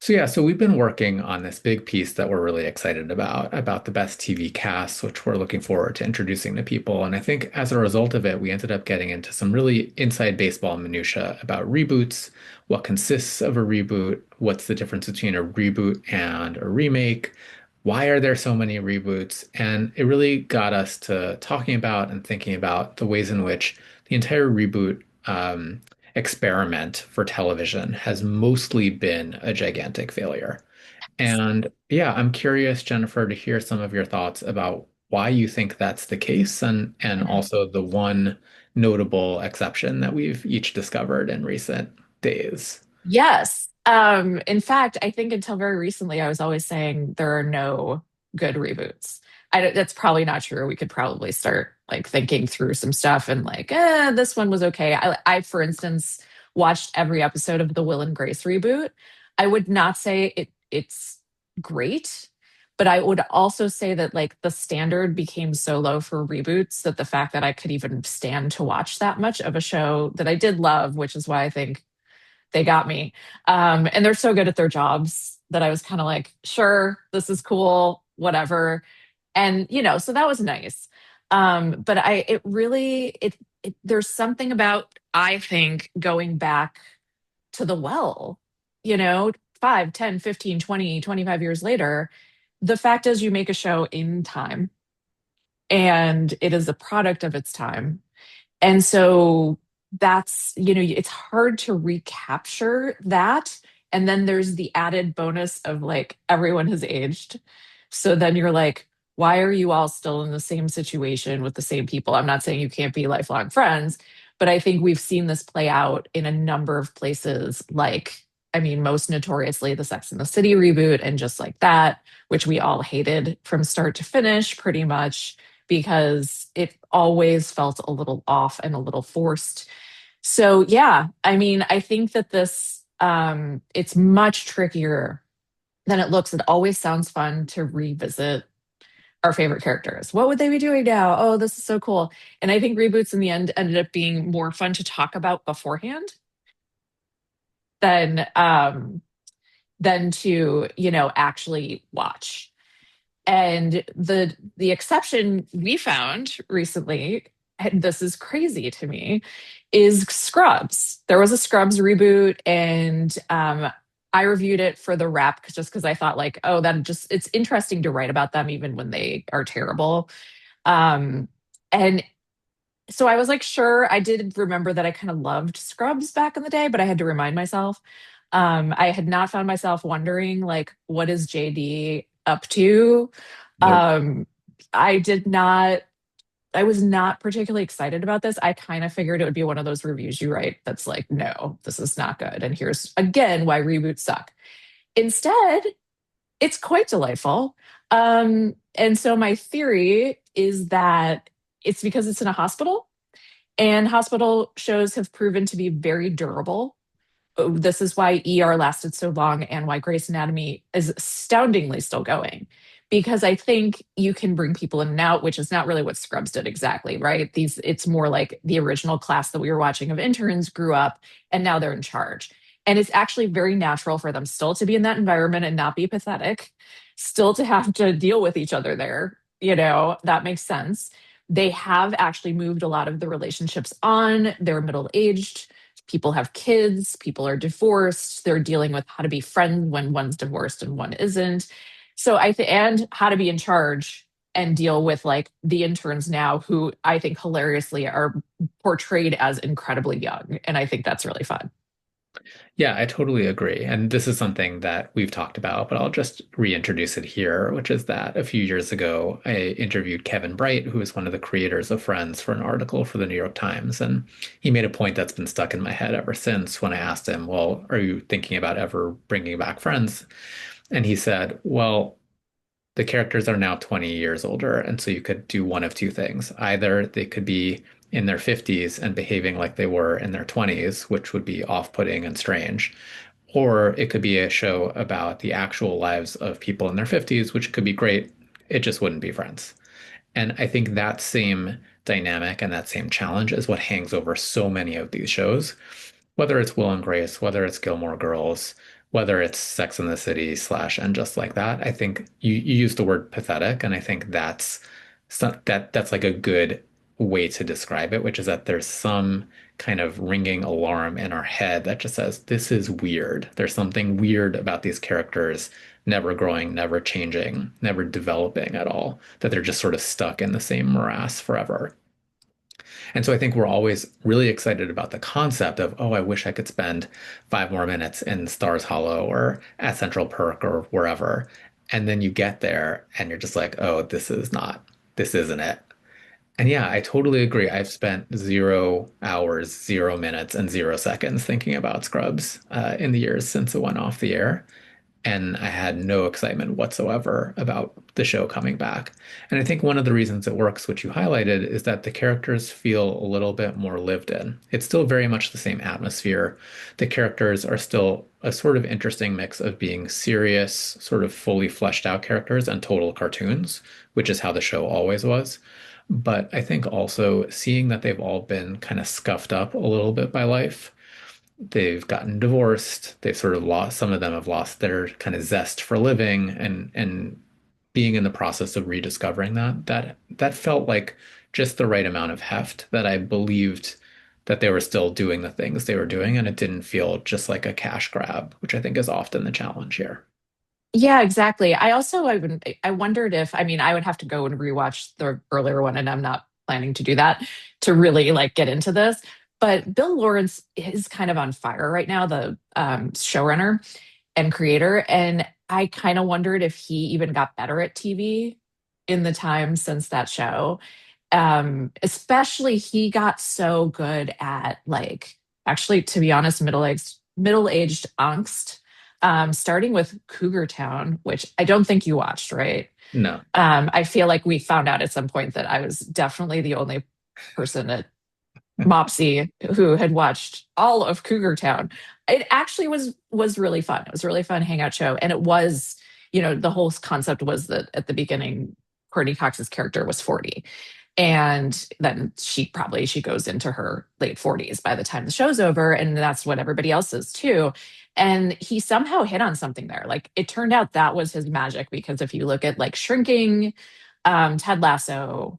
So we've been working on this big piece that we're really excited about the best TV casts, which we're looking forward to introducing to people. And I think as a result of it, we ended up getting into some really inside baseball minutia about reboots, what consists of a reboot, what's the difference between a reboot and a remake, why are there so many reboots? And it really got us to talking about and thinking about the ways in which the entire reboot experiment for television has mostly been a gigantic failure. And yeah, I'm curious, Jennifer, to hear some of your thoughts about why you think that's the case and Mhm. also the one notable exception that we've each discovered in recent days. Yes. In fact, I think until very recently, I was always saying there are no good reboots. That's probably not true. We could probably start like thinking through some stuff and like, this one was okay. For instance, watched every episode of the Will and Grace reboot. I would not say it's great, but I would also say that like the standard became so low for reboots that the fact that I could even stand to watch that much of a show that I did love, which is why I think they got me. And they're so good at their jobs that I was kind of like, sure, this is cool, whatever. And so that was nice. But it really, there's something about, I think, going back to the well, you know, 5, 10, 15, 20, 25 years later. The fact is, you make a show in time and it is a product of its time. And so it's hard to recapture that. And then there's the added bonus of like everyone has aged. So then you're like, why are you all still in the same situation with the same people? I'm not saying you can't be lifelong friends, but I think we've seen this play out in a number of places. Like, I mean, most notoriously, the Sex and the City reboot, and just like that, which we all hated from start to finish, pretty much because it always felt a little off and a little forced. So yeah, I mean, I think that this it's much trickier than it looks. It always sounds fun to revisit our favorite characters. What would they be doing now? Oh, this is so cool. And I think reboots in the end ended up being more fun to talk about beforehand than to, actually watch. And the exception we found recently, and this is crazy to me, is Scrubs. There was a Scrubs reboot, and I reviewed it for the Wrap just because I thought like, oh, it's interesting to write about them even when they are terrible. Um, and so I was like, sure, I did remember that I kind of loved Scrubs back in the day, but I had to remind myself. I had not found myself wondering like, what is JD up to? Nope. Um, I did not, I was not particularly excited about this. I kind of figured it would be one of those reviews you write that's like, no, this is not good. And here's again why reboots suck. Instead, it's quite delightful. And so my theory is that it's because it's in a hospital, and hospital shows have proven to be very durable. This is why ER lasted so long and why Grey's Anatomy is astoundingly still going. Because I think you can bring people in and out, which is not really what Scrubs did exactly, right? It's more like the original class that we were watching of interns grew up and now they're in charge. And it's actually very natural for them still to be in that environment and not be pathetic, still to have to deal with each other there. That makes sense. They have actually moved a lot of the relationships on. They're middle aged, people have kids, people are divorced, they're dealing with how to be friends when one's divorced and one isn't. So I think, and how to be in charge and deal with like the interns now, who I think hilariously are portrayed as incredibly young. And I think that's really fun. Yeah, I totally agree. And this is something that we've talked about, but I'll just reintroduce it here, which is that a few years ago, I interviewed Kevin Bright, who is one of the creators of Friends, for an article for the New York Times. And he made a point that's been stuck in my head ever since when I asked him, well, are you thinking about ever bringing back Friends? And he said, well, the characters are now 20 years older, and so you could do one of two things. Either they could be in their 50s and behaving like they were in their 20s, which would be off-putting and strange, or it could be a show about the actual lives of people in their 50s, which could be great. It just wouldn't be Friends. And I think that same dynamic and that same challenge is what hangs over so many of these shows, whether it's Will and Grace, whether it's Gilmore Girls, whether it's Sex and the City slash and just like that. I think you use the word pathetic, and I think that's like a good way to describe it, which is that there's some kind of ringing alarm in our head that just says, this is weird. There's something weird about these characters never growing, never changing, never developing at all, that they're just sort of stuck in the same morass forever. And so I think we're always really excited about the concept of, oh, I wish I could spend 5 more minutes in Stars Hollow or at Central Perk or wherever. And then you get there and you're just like, oh, this isn't it. And yeah, I totally agree. I've spent 0 hours, 0 minutes, and 0 seconds thinking about Scrubs in the years since it went off the air. And I had no excitement whatsoever about the show coming back. And I think one of the reasons it works, which you highlighted, is that the characters feel a little bit more lived in. It's still very much the same atmosphere. The characters are still a sort of interesting mix of being serious, sort of fully fleshed out characters and total cartoons, which is how the show always was. But I think also seeing that they've all been kind of scuffed up a little bit by life. They've gotten divorced. They've sort of lost, some of them have lost their kind of zest for living and being in the process of rediscovering that felt like just the right amount of heft that I believed that they were still doing the things they were doing, and it didn't feel just like a cash grab, which I think is often the challenge here. Yeah, exactly. I wondered if, I mean, I would have to go and rewatch the earlier one, and I'm not planning to do that to really like get into this. But Bill Lawrence is kind of on fire right now, the showrunner and creator. And I kind of wondered if he even got better at TV in the time since that show. Especially he got so good at like actually, to be honest, middle-aged angst. Starting with Cougar Town, which I don't think you watched, right? No. I feel like we found out at some point that I was definitely the only person at MOPC who had watched all of Cougar Town. It actually was really fun. It was a really fun hangout show, and it was, the whole concept was that at the beginning, Courtney Cox's character was 40, and then she goes into her late 40s by the time the show's over, and that's what everybody else is too. And he somehow hit on something there. Like it turned out that was his magic, because if you look at like Shrinking, Ted Lasso,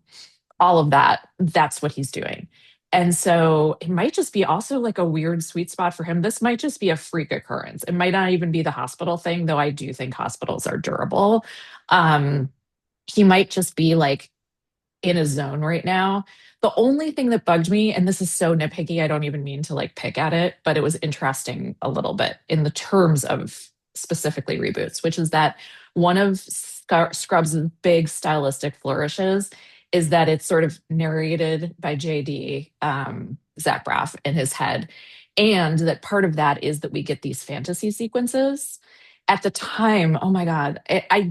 all of that, that's what he's doing. And so it might just be also like a weird sweet spot for him. This might just be a freak occurrence. It might not even be the hospital thing, though I do think hospitals are durable. Um, he might just be like in a zone right now. The only thing that bugged me, and this is so nitpicky, I don't even mean to like pick at it, but it was interesting a little bit in the terms of specifically reboots, which is that one of Scrubs' big stylistic flourishes is that it's sort of narrated by JD, Zach Braff, in his head. And that part of that is that we get these fantasy sequences at the time. Oh my God.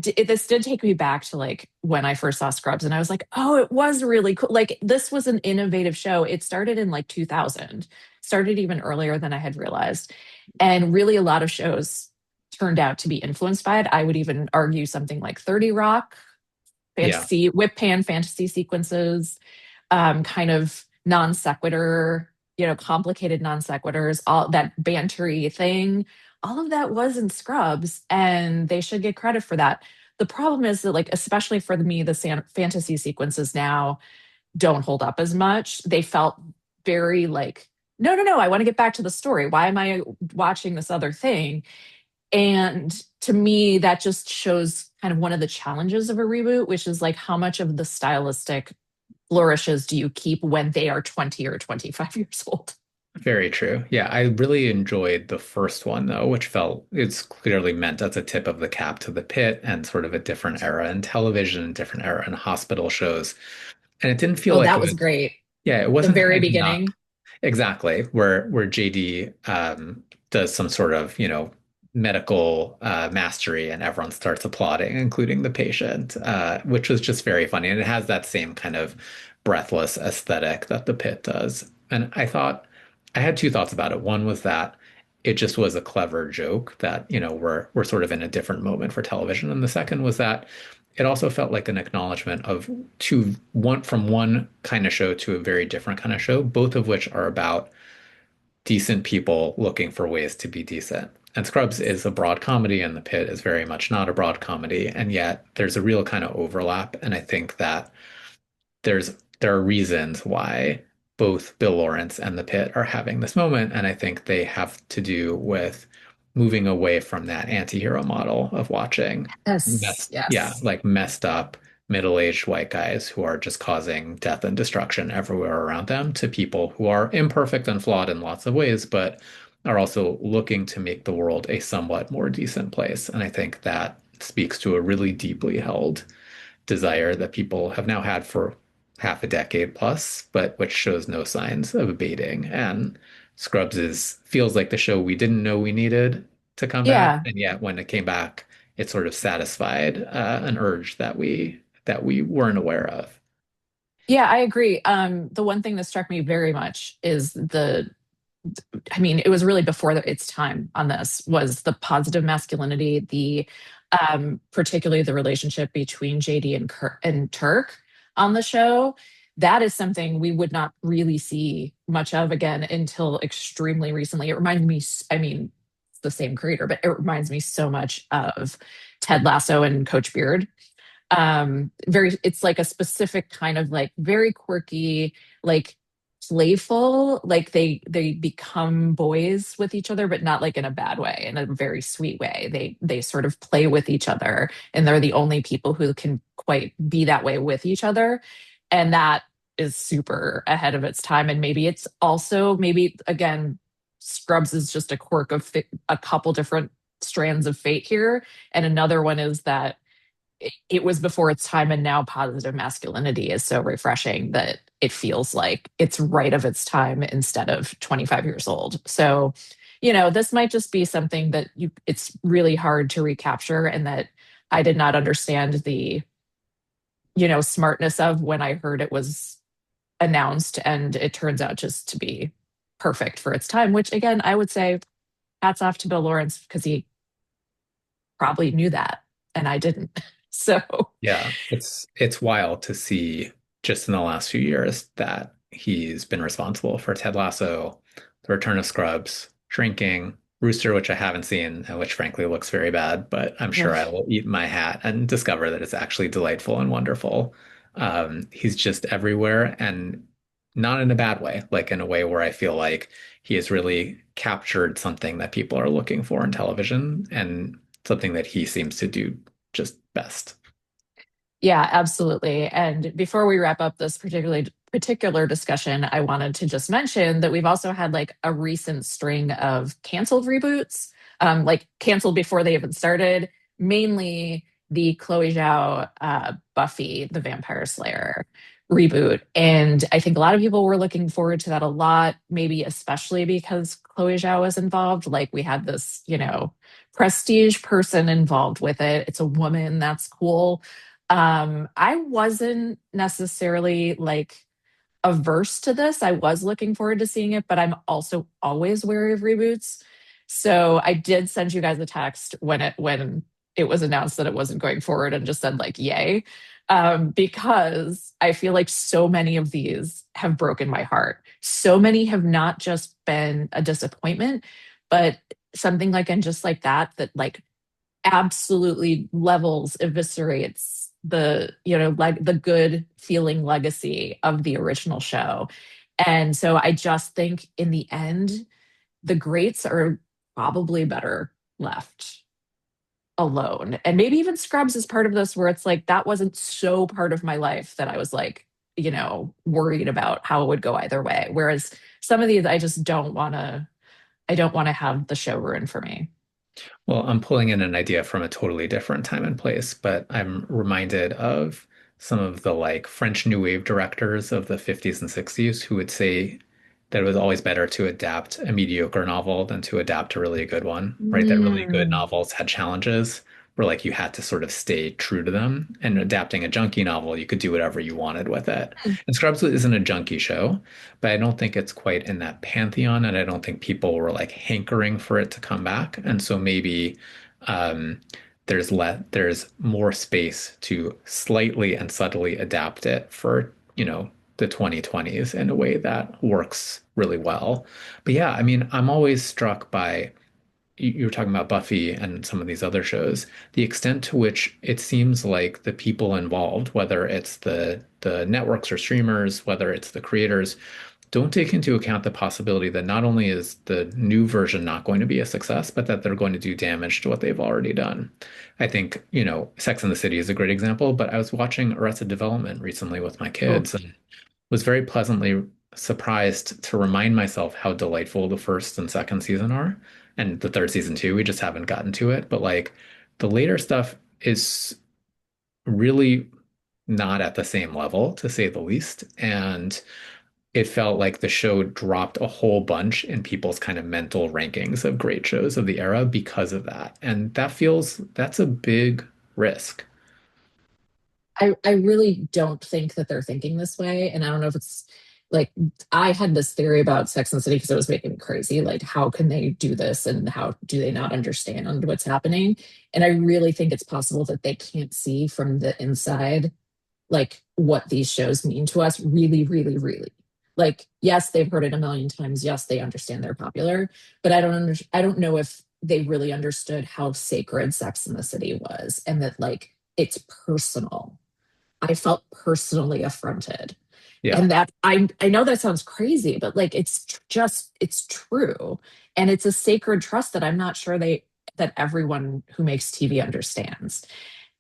This did take me back to like when I first saw Scrubs, and I was like, oh, it was really cool. Like this was an innovative show. It started in like 2000, started even earlier than I had realized. And really a lot of shows turned out to be influenced by it. I would even argue something like 30 Rock, Yeah. fantasy, whip pan fantasy sequences, kind of non sequitur, complicated non sequiturs, all that bantery thing, all of that was in Scrubs, and they should get credit for that. The problem is that, like, especially for me, the fantasy sequences now don't hold up as much. They felt very like, no, no, no, I want to get back to the story. Why am I watching this other thing? And to me, that just shows kind of one of the challenges of a reboot, which is like how much of the stylistic flourishes do you keep when they are 20 or 25 years old? Very true. Yeah, I really enjoyed the first one though, which felt it's clearly meant as a tip of the cap to the pit and sort of a different era in television, different era in hospital shows. And it didn't feel Oh, like that it was was, great. yeah, it The wasn't very hyping up. beginning. Exactly, where JD does some sort of, medical mastery and everyone starts applauding, including the patient, which was just very funny. And it has that same kind of breathless aesthetic that the pit does. And I thought I had two thoughts about it. One was that it just was a clever joke that, we're sort of in a different moment for television. And the second was that it also felt like an acknowledgement of one kind of show to a very different kind of show, both of which are about decent people looking for ways to be decent. And Scrubs is a broad comedy, and The Pit is very much not a broad comedy. And yet there's a real kind of overlap. And I think that there's there are reasons why both Bill Lawrence and The Pit are having this moment, and I think they have to do with moving away from that anti-hero model of watching Yes, yes. like messed up middle-aged white guys who are just causing death and destruction everywhere around them to people who are imperfect and flawed in lots of ways, but are also looking to make the world a somewhat more decent place. And I think that speaks to a really deeply held desire that people have now had for half a decade plus, but which shows no signs of abating. And Scrubs is feels like the show we didn't know we needed to come back, Yeah. and yet when it came back, it sort of satisfied an urge that we weren't aware of. Yeah, I agree. The one thing that struck me very much is I mean, it was really before its time on this, was the positive masculinity, particularly the relationship between JD and Turk on the show. That is something we would not really see much of again until extremely recently. It reminds me, I mean, it's the same creator, but it reminds me so much of Ted Lasso and Coach Beard. It's like a specific kind of like very quirky, like playful, like they become boys with each other, but not like in a bad way, in a very sweet way. They sort of play with each other, and they're the only people who can quite be that way with each other. And that is super ahead of its time. And maybe it's also, maybe again, Scrubs is just a quirk of a couple different strands of fate here. And another one is that it was before its time, and now positive masculinity is so refreshing that it feels like it's right of its time instead of 25 years old. So, this might just be something that it's really hard to recapture, and that I did not understand the, smartness of when I heard it was announced, and it turns out just to be perfect for its time, which again, I would say hats off to Bill Lawrence, because he probably knew that and I didn't. So, Yeah, it's wild to see just in the last few years that he's been responsible for Ted Lasso, The Return of Scrubs, Shrinking, Rooster, which I haven't seen, and which frankly looks very bad, but I'm sure I ugh. will eat my hat and discover that it's actually delightful and wonderful. He's just everywhere and not in a bad way, like in a way where I feel like he has really captured something that people are looking for in television and something that he seems to do just best. Yeah, absolutely. And before we wrap up this particular discussion, I wanted to just mention that we've also had like a recent string of canceled reboots, like canceled before they even started, mainly the Chloe Zhao Buffy the Vampire Slayer reboot. And I think a lot of people were looking forward to that a lot, maybe especially because Chloe Zhao was involved. Like we had this, prestige person involved with it. It's a woman, that's cool. I wasn't necessarily like averse to this. I was looking forward to seeing it, but I'm also always wary of reboots. So I did send you guys a text when it was announced that it wasn't going forward, and just said like yay. Because I feel like so many of these have broken my heart. So many have not just been a disappointment, but something like, and just like that like absolutely levels, eviscerates the, like the good feeling legacy of the original show. And so I just think in the end, the greats are probably better left alone. And maybe even Scrubs is part of this, where it's like that wasn't so part of my life that I was like, worried about how it would go either way. Whereas some of these I don't want to have the show ruined for me. Well, I'm pulling in an idea from a totally different time and place, but I'm reminded of some of the like French New Wave directors of the 50s and 60s who would say that it was always better to adapt a mediocre novel than to adapt a really good one, right? That really good Mm. novels had challenges where like you had to sort of stay true to them. And adapting a junky novel, you could do whatever you wanted with it. And Scrubs isn't a junky show, but I don't think it's quite in that pantheon, and I don't think people were like hankering for it to come back. And so maybe um, there's more space to slightly and subtly adapt it for, the 2020s in a way that works really well. But yeah, I mean, I'm always struck by you were talking about Buffy and some of these other shows, the extent to which it seems like the people involved, whether it's the networks or streamers, whether it's the creators, don't take into account the possibility that not only is the new version not going to be a success, but that they're going to do damage to what they've already done. I think, Sex and the City is a great example, but I was watching Arrested Development recently with my Oh, kids and was very pleasantly surprised to remind myself how delightful the first and second season are. And the third season too, we just haven't gotten to it. But like the later stuff is really not at the same level, to say the least. And it felt like the show dropped a whole bunch in people's kind of mental rankings of great shows of the era because of that. And that's a big risk. I really don't think that they're thinking this way. And I don't know if it's like I had this theory about Sex and the City because it was making me crazy. Like, how can they do this and how do they not understand what's happening? And I really think it's possible that they can't see from the inside like what these shows mean to us really, really, really. Like, yes, they've heard it a million times. Yes, they understand they're popular, but I don't know if they really understood how sacred Sex and the City was and that like it's personal. I felt personally affronted. Yeah. And that I know that sounds crazy, but like it's true. And it's a sacred trust that I'm not sure that everyone who makes TV understands.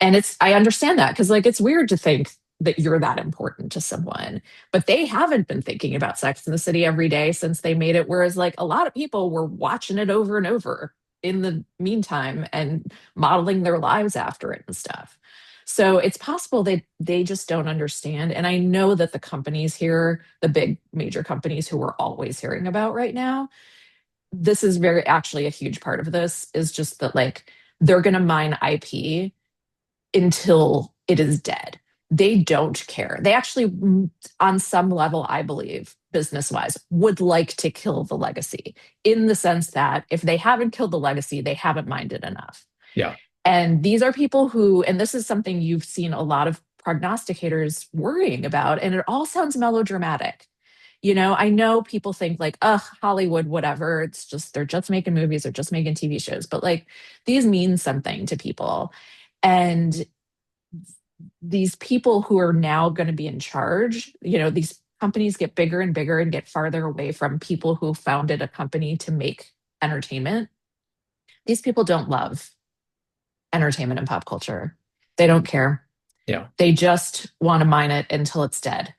And I understand that because like it's weird to think that you're that important to someone, but they haven't been thinking about Sex in the City every day since they made it. Whereas like a lot of people were watching it over and over in the meantime and modeling their lives after it and stuff. So it's possible that they just don't understand. And I know that the companies here, the big major companies who we're always hearing about right now, this is very actually a huge part of this is just that like they're going to mine IP until it is dead. They don't care. They actually, on some level, I believe, business wise, would like to kill the legacy in the sense that if they haven't killed the legacy, they haven't mined it enough. Yeah. And these are people who, and this is something you've seen a lot of prognosticators worrying about, and it all sounds melodramatic. I know people think like, ugh, Hollywood, whatever. It's just, they're just making movies or just making TV shows, but like these mean something to people. And these people who are now going to be in charge, these companies get bigger and bigger and get farther away from people who founded a company to make entertainment. These people don't love entertainment and pop culture. They don't care. Yeah. They just want to mine it until it's dead.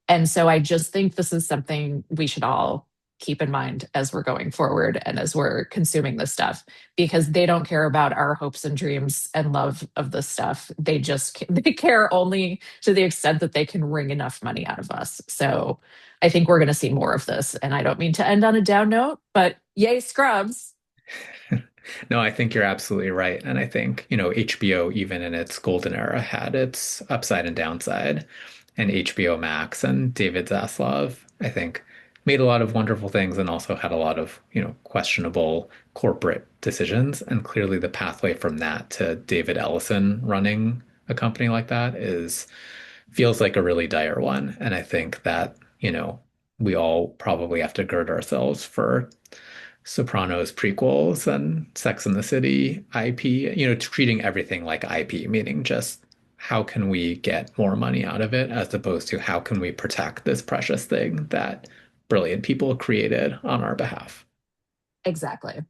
And so I just think this is something we should all keep in mind as we're going forward and as we're consuming this stuff because they don't care about our hopes and dreams and love of this stuff. They care only to the extent that they can wring enough money out of us. So I think we're going to see more of this. And I don't mean to end on a down note, but yay, Scrubs. No, I think you're absolutely right. And I think, HBO, even in its golden era, had its upside and downside. And HBO Max and David Zaslav, I think, made a lot of wonderful things and also had a lot of, questionable corporate decisions. And clearly the pathway from that to David Ellison running a company like that feels like a really dire one. And I think that, we all probably have to gird ourselves for Sopranos prequels and Sex and the City IP, treating everything like IP, meaning just how can we get more money out of it as opposed to how can we protect this precious thing that brilliant people created on our behalf. Exactly.